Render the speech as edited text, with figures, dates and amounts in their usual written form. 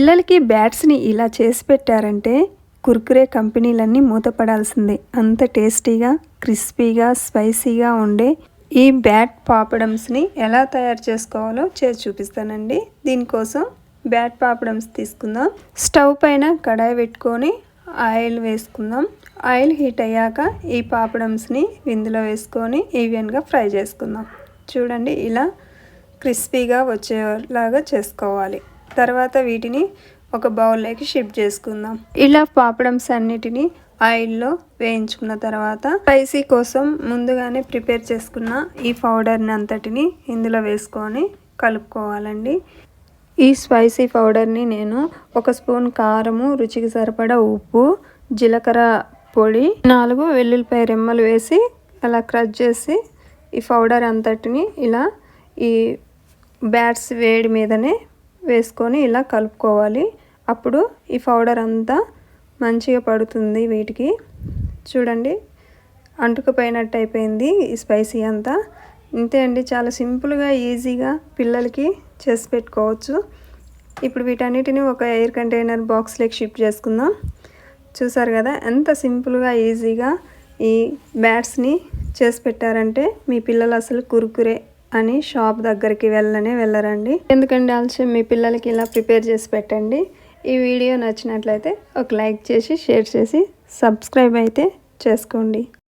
పిల్లలకి బ్యాట్స్ని ఇలా చేసి పెట్టారంటే కుర్కురే కంపెనీలన్నీ మూతపడాల్సిందే. అంత టేస్టీగా, క్రిస్పీగా, స్పైసీగా ఉండే ఈ బ్యాట్ పాపడమ్స్ని ఎలా తయారు చేసుకోవాలో చేసి చూపిస్తానండి. దీనికోసం బ్యాట్ పాపడమ్స్ తీసుకుందాం. స్టవ్ పైన కడాయి పెట్టుకొని ఆయిల్ వేసుకుందాం. ఆయిల్ హీట్ అయ్యాక ఈ పాపడమ్స్ని ఇందులో వేసుకొని ఈవెన్గా ఫ్రై చేసుకుందాం. చూడండి, ఇలా క్రిస్పీగా వచ్చేలాగా చేసుకోవాలి. తర్వాత వీటిని ఒక బౌల్లోకి షిఫ్ట్ చేసుకుందాం. ఇలా పాపడమ్స్ అన్నిటినీ ఆయిల్లో వేయించుకున్న తర్వాత స్పైసీ కోసం ముందుగానే ప్రిపేర్ చేసుకున్న ఈ పౌడర్ని అంతటిని ఇందులో వేసుకొని కలుపుకోవాలండి. ఈ స్పైసీ పౌడర్ని నేను 1 స్పూన్ కారము, రుచికి సరిపడా ఉప్పు, జీలకర్ర పొడి, 4 వెల్లుల్లిపాయ రెమ్మలు వేసి అలా క్రష్ చేసి ఈ పౌడర్ అంతటిని ఇలా ఈ బ్యాట్స్ వేడి మీదనే వేసుకొని ఇలా కలుపుకోవాలి. అప్పుడు ఈ పౌడర్ అంతా మంచిగా పడుతుంది వీటికి. చూడండి, అంటుకుపోయినట్టు అయిపోయింది ఈ స్పైసీ అంతా. ఇంతే అండి, చాలా సింపుల్గా ఈజీగా పిల్లలకి చేసి పెట్టుకోవచ్చు. ఇప్పుడు వీటన్నిటిని ఒక ఎయిర్ కంటైనర్ బాక్స్లోకి షిఫ్ట్ చేసుకుందాం. చూసారు కదా ఎంత సింపుల్గా ఈజీగా ఈ బ్యాట్స్ని చేసి పెట్టారంటే మీ పిల్లలు అసలు కుర్కురే అని షాప్ దగ్గరికి వెళ్ళరండి. ఎందుకంటే ఆలస్యం, మీ పిల్లలకి ఇలా ప్రిపేర్ చేసి పెట్టండి. ఈ వీడియో నచ్చినట్లయితే ఒక లైక్ చేసి, షేర్ చేసి, సబ్స్క్రైబ్ అయితే చేసుకోండి.